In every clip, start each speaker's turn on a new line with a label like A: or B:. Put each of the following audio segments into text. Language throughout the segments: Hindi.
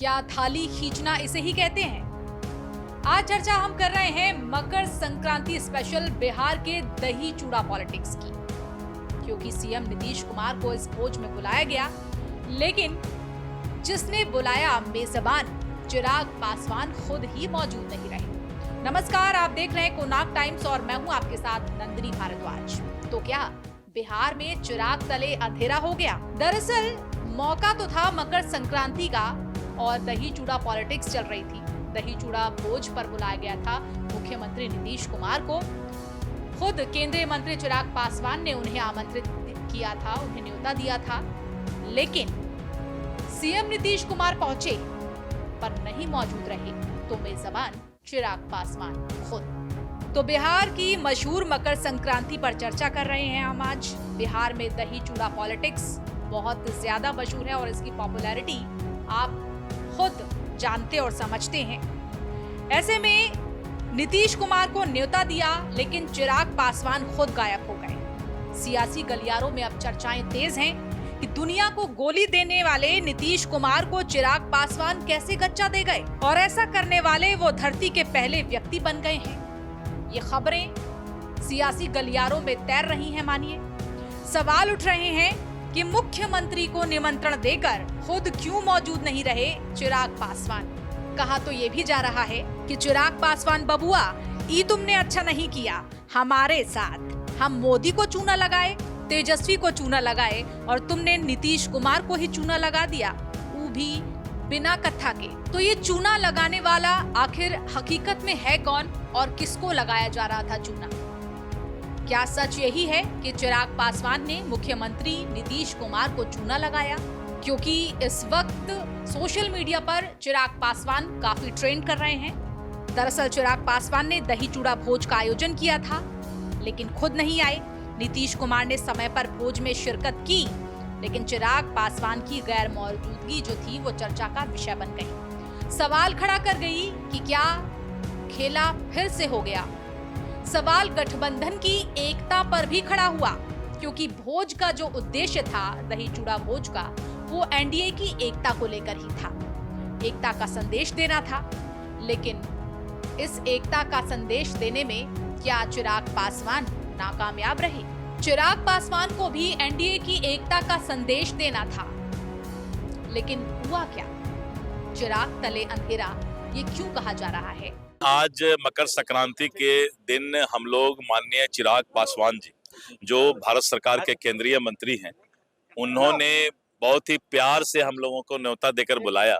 A: क्या थाली खींचना इसे ही कहते हैं? आज चर्चा हम कर रहे हैं मकर संक्रांति स्पेशल बिहार के दही चूड़ा पॉलिटिक्स की, क्योंकि सीएम नीतीश कुमार को इस भोज में बुलाया गया, लेकिन जिसने बुलाया मेजबान चिराग पासवान खुद ही मौजूद नहीं रहे। नमस्कार, आप देख रहे हैं कोणार्क टाइम्स और मैं हूं आपके साथ नंदिनी भारद्वाज। तो क्या बिहार में चिराग तले अंधेरा हो गया? दरअसल मौका तो था मकर संक्रांति का और दही चूड़ा पॉलिटिक्स चल रही थी। दही चूड़ा भोज पर बुलाया गया था मुख्यमंत्री नीतीश कुमार को। खुद केंद्रीय मंत्री चिराग पासवान ने उन्हें आमंत्रित किया था, उन्हें न्योता दिया था, लेकिन सीएम नीतीश कुमार पहुंचे पर नहीं मौजूद रहे तो मेजबान चिराग पासवान खुद। तो बिहार की मशहूर मकर संक्रांति पर चर्चा कर रहे हैं हम आज। बिहार में दही चूड़ा पॉलिटिक्स बहुत ज्यादा मशहूर है और इसकी पॉपुलैरिटी आप खुद जानते और समझते हैं। ऐसे में नीतीश कुमार को न्योता दिया, लेकिन चिराग पासवान खुद गायब हो गए। सियासी गलियारों में अब चर्चाएं तेज हैं कि दुनिया को गोली देने वाले नीतीश कुमार को चिराग पासवान कैसे गच्चा दे गए और ऐसा करने वाले वो धरती के पहले व्यक्ति बन गए हैं। ये खबरें सियासी गलियारों में तैर रही हैं। मानिए, सवाल उठ रहे हैं कि मुख्यमंत्री को निमंत्रण देकर खुद क्यों मौजूद नहीं रहे चिराग पासवान। कहा तो ये भी जा रहा है कि चिराग पासवान बबुआ, ये तुमने अच्छा नहीं किया हमारे साथ। हम मोदी को चूना लगाए, तेजस्वी को चूना लगाए और तुमने नीतीश कुमार को ही चूना लगा दिया, वो भी बिना कथा के। तो ये चूना लगाने वाला आखिर हकीकत में है कौन और किसको लगाया जा रहा था चूना? क्या सच यही है कि चिराग पासवान ने मुख्यमंत्री नीतीश कुमार को चूना लगाया? क्योंकि इस वक्त सोशल मीडिया पर चिराग पासवान काफी ट्रेंड कर रहे हैं। दरअसल चिराग पासवान ने दही चूड़ा भोज का आयोजन किया था, लेकिन खुद नहीं आए। नीतीश कुमार ने समय पर भोज में शिरकत की, लेकिन चिराग पासवान की गैर मौजूदगी जो थी वो चर्चा का विषय बन गई। सवाल खड़ा कर गई कि क्या खेला फिर से हो गया? सवाल गठबंधन की एकता पर भी खड़ा हुआ, क्योंकि भोज का जो उद्देश्य था दही चूड़ा भोज का, वो एनडीए की एकता को लेकर ही था। एकता का संदेश देना था, लेकिन इस एकता का संदेश देने में क्या चिराग पासवान नाकामयाब रहे? चिराग पासवान को भी एनडीए की एकता का संदेश देना था, लेकिन हुआ क्या? चिराग तले अंधेरा, ये क्यों कहा जा रहा है?
B: आज मकर संक्रांति के दिन हम लोग माननीय चिराग पासवान जी, जो भारत सरकार के केंद्रीय मंत्री हैं, उन्होंने बहुत ही प्यार से हम लोगों को न्योता देकर बुलाया।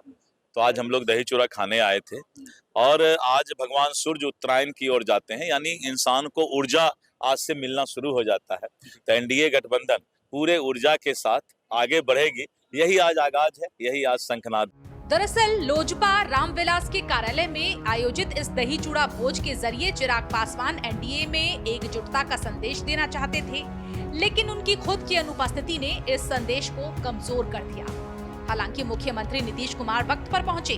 B: तो आज हम लोग दही चूड़ा खाने आए थे और आज भगवान सूर्य उत्तरायण की ओर जाते हैं, यानी इंसान को ऊर्जा आज से मिलना शुरू हो जाता है। तो एनडीए गठबंधन पूरे ऊर्जा के साथ आगे बढ़ेगी, यही आज आगाज है, यही आज शंखनाद।
A: दरअसल लोजपा रामविलास के कार्यालय में आयोजित इस दही चूड़ा भोज के जरिए चिराग पासवान एनडीए में एकजुटता का संदेश देना चाहते थे, लेकिन उनकी खुद की अनुपस्थिति ने इस संदेश को कमजोर कर दिया। हालांकि मुख्यमंत्री नीतीश कुमार वक्त पर पहुंचे,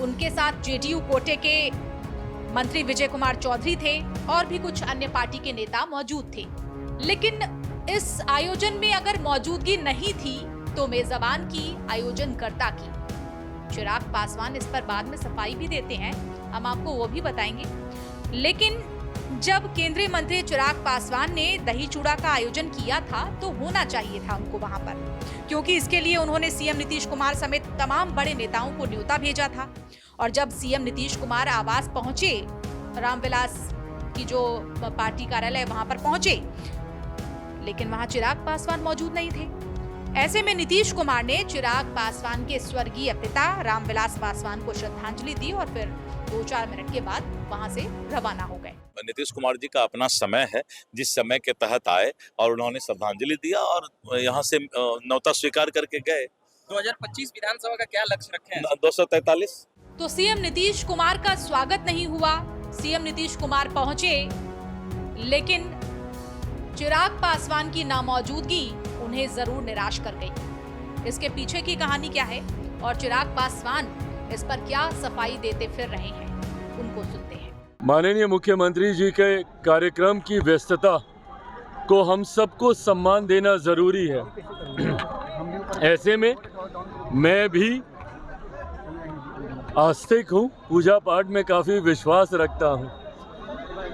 A: उनके साथ जेडीयू कोटे के मंत्री विजय कुमार चौधरी थे और भी कुछ अन्य पार्टी के नेता मौजूद थे। लेकिन इस आयोजन में अगर मौजूदगी नहीं थी तो मेजबान की, आयोजनकर्ता की। चिराग पासवान इस पर बाद में सफाई भी देते हैं, हम आपको वो भी बताएंगे। लेकिन जब केंद्रीय मंत्री चिराग पासवान ने दही चूड़ा का आयोजन किया था तो होना चाहिए था उनको वहां पर, क्योंकि इसके लिए उन्होंने सीएम नीतीश कुमार समेत तमाम बड़े नेताओं को न्योता भेजा था। और जब सीएम नीतीश कुमार आवास पहुंचे, रामविलास की जो पार्टी कार्यालय वहां पर पहुंचे, लेकिन वहां चिराग पासवान मौजूद नहीं थे। ऐसे में नीतीश कुमार ने चिराग पासवान के स्वर्गीय पिता रामविलास पासवान को श्रद्धांजलि दी और फिर 2-4 मिनट के बाद वहां से रवाना हो गए।
B: नीतीश कुमार जी का अपना समय है, जिस समय के तहत आए और उन्होंने श्रद्धांजलि दिया और यहाँ से न्योता स्वीकार करके गए।
C: 2025 विधानसभा का क्या लक्ष्य रखे हैं?
B: 243।
A: तो सीएम नीतीश कुमार का स्वागत नहीं हुआ। सीएम नीतीश कुमार पहुंचे, लेकिन चिराग पासवान की नामौजूदगी उन्हें जरूर निराश कर गई। इसके पीछे की कहानी क्या है और चिराग पासवान इस पर क्या सफाई देते फिर रहे हैं, उनको सुनते हैं।
D: माननीय मुख्यमंत्री जी के कार्यक्रम की व्यस्तता को हम सबको सम्मान देना जरूरी है। ऐसे में मैं भी आस्तिक हूँ, पूजा पाठ में काफ़ी विश्वास रखता हूँ।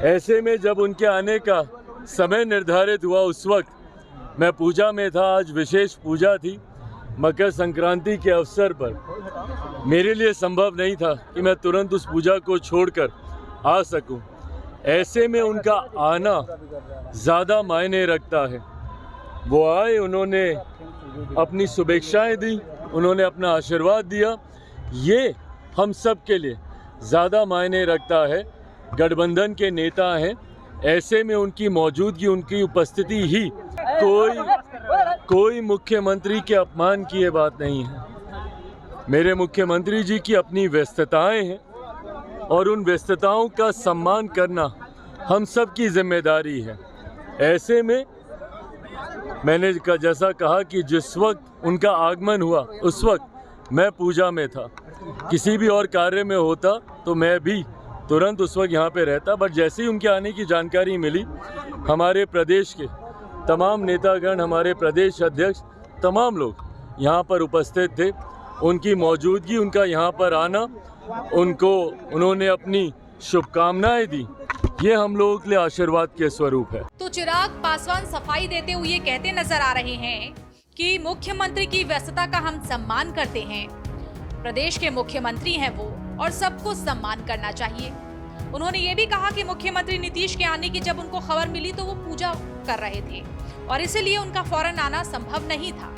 D: ऐसे में जब उनके आने का समय निर्धारित हुआ उस वक्त मैं पूजा में था। आज विशेष पूजा थी मकर संक्रांति के अवसर पर। मेरे लिए संभव नहीं था कि मैं तुरंत उस पूजा को छोड़कर आ सकूं। ऐसे में उनका आना ज़्यादा मायने रखता है। वो आए, उन्होंने अपनी शुभेच्छाएं दी, उन्होंने अपना आशीर्वाद दिया। ये हम सब के लिए ज़्यादा मायने रखता है। गठबंधन के नेता हैं, ऐसे में उनकी मौजूदगी, उनकी उपस्थिति ही कोई मुख्यमंत्री के अपमान की ये बात नहीं है। मेरे मुख्यमंत्री जी की अपनी व्यस्तताएं हैं और उन व्यस्तताओं का सम्मान करना हम सब की जिम्मेदारी है। ऐसे में मैंने जैसा कहा कि जिस वक्त उनका आगमन हुआ उस वक्त मैं पूजा में था। किसी भी और कार्य में होता तो मैं भी तुरंत उस वक्त यहाँ पे रहता, बट जैसे ही उनके आने की जानकारी मिली, हमारे प्रदेश के तमाम नेतागण, हमारे प्रदेश अध्यक्ष, तमाम लोग यहाँ पर उपस्थित थे। उनकी मौजूदगी, उनका यहाँ पर आना, उन्होंने अपनी शुभकामनाएं दी, ये हम लोगों के लिए आशीर्वाद के स्वरूप है।
A: तो चिराग पासवान सफाई देते हुए कहते नजर आ रहे हैं कि मुख्यमंत्री की व्यस्तता का हम सम्मान करते हैं। प्रदेश के मुख्यमंत्री हैं वो और सबको सम्मान करना चाहिए। उन्होंने ये भी कहा कि मुख्यमंत्री नीतीश के आने की जब उनको खबर मिली तो वो पूजा कर रहे थे और इसीलिए उनका फौरन आना संभव नहीं था।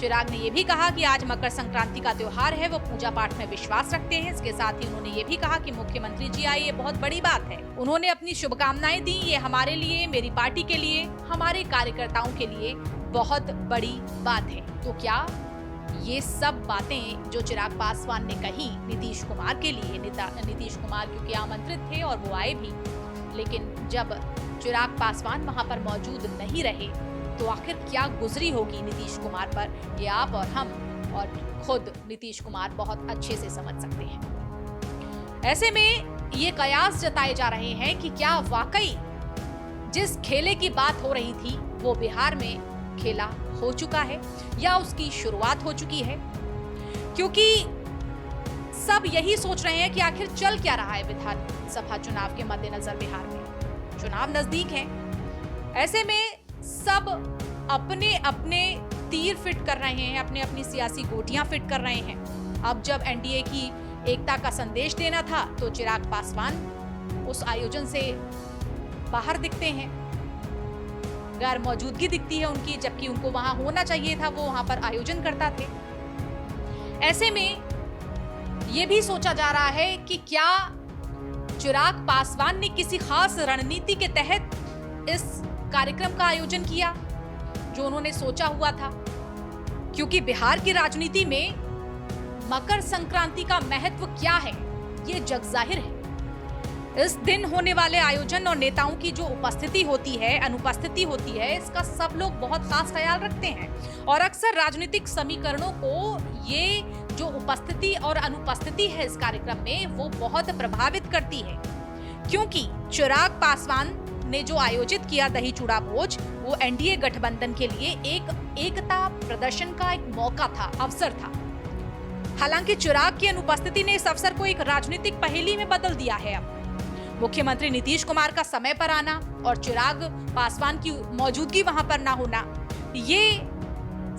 A: चिराग ने ये भी कहा कि आज मकर संक्रांति का त्योहार है, वो पूजा पाठ में विश्वास रखते हैं। इसके साथ ही उन्होंने ये भी कहा कि मुख्यमंत्री जी आए, ये बहुत बड़ी बात है। उन्होंने अपनी शुभकामनाएं दी, ये हमारे लिए, मेरी पार्टी के लिए, हमारे कार्यकर्ताओं के लिए बहुत बड़ी बात है। तो क्या ये सब बातें जो चिराग पासवान ने कही नीतीश कुमार के लिए, नीतीश कुमार क्योंकि आमंत्रित थे और वो आए भी, लेकिन जब चिराग पासवान वहां पर मौजूद नहीं रहे तो आखिर क्या गुजरी होगी नीतीश कुमार पर, ये आप और हम और खुद नीतीश कुमार बहुत अच्छे से समझ सकते हैं। ऐसे में ये कयास जताए जा रहे हैं कि क्या वाकई जिस खेले की बात हो रही थी वो बिहार में खेला हो चुका है या उसकी शुरुआत हो चुकी है, क्योंकि सब यही सोच रहे हैं कि आखिर चल क्या रहा है विधानसभा चुनाव के मद्देनजर। बिहार में चुनाव नजदीक है, ऐसे में सब अपने अपने तीर फिट कर रहे हैं, अपने अपनी सियासी गोटियां फिट कर रहे हैं। अब जब एनडीए की एकता का संदेश देना था तो चिराग पासवान उस आयोजन से बाहर दिखते हैं, गैर मौजूदगी दिखती है उनकी, जबकि उनको वहां होना चाहिए था, वो वहां पर आयोजन करता थे। ऐसे में यह भी सोचा जा रहा है कि क्या चिराग पासवान ने किसी खास रणनीति के तहत इस कार्यक्रम का आयोजन किया जो उन्होंने सोचा हुआ था, क्योंकि बिहार की राजनीति में मकर संक्रांति का महत्व क्या है ये जग जाहिर है। इस दिन होने वाले आयोजन और नेताओं की जो उपस्थिति होती है, अनुपस्थिति होती है, इसका सब लोग बहुत खास ख्याल रखते हैं और अक्सर राजनीतिक समीकरणों को ये जो उपस्थिति और अनुपस्थिति है इस कार्यक्रम में वो बहुत प्रभावित करती है, क्योंकि चिराग पासवान ने जो आयोजित किया दही चूड़ा भोज, वो एनडीए गठबंधन के लिए एक एकता प्रदर्शन का एक मौका था, अवसर था। हालांकि चिराग की अनुपस्थिति ने इस अवसर को एक राजनीतिक पहेली में बदल दिया है। अब मुख्यमंत्री नीतीश कुमार का समय पर आना और चिराग पासवान की मौजूदगी वहां पर ना होना, ये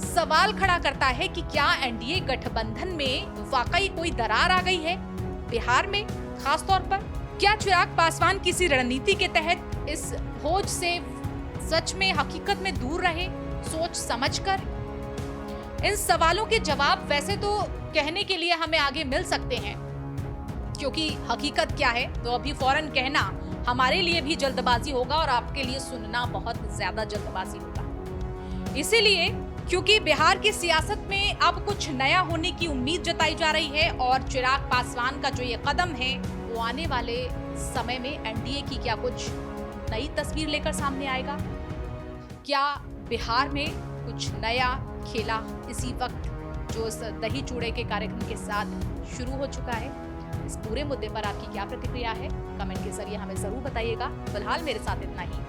A: सवाल खड़ा करता है कि क्या एनडीए गठबंधन में वाकई कोई दरार आ गई है बिहार में खास तौर पर? क्या चिराग पासवान किसी रणनीति के तहत इस भोज से सच में हकीकत में दूर रहे सोच समझकर? इन सवालों के जवाब वैसे तो कहने के लिए हमें आगे मिल सकते हैं, क्योंकि हकीकत क्या है तो अभी फौरन कहना हमारे लिए भी जल्दबाजी होगा और आपके लिए सुनना बहुत ज्यादा जल्दबाजी होगा। इसीलिए क्योंकि बिहार की सियासत में अब कुछ नया होने की उम्मीद जताई जा रही है और चिराग पासवान का जो ये कदम है वो आने वाले समय में एनडीए की क्या कुछ नई तस्वीर लेकर सामने आएगा? क्या बिहार में कुछ नया खेला इसी वक्त जो इस दही चूड़े के कार्यक्रम के साथ शुरू हो चुका है? इस पूरे मुद्दे पर आपकी क्या प्रतिक्रिया है? कमेंट के जरिए हमें जरूर बताइएगा। फिलहाल मेरे साथ इतना ही।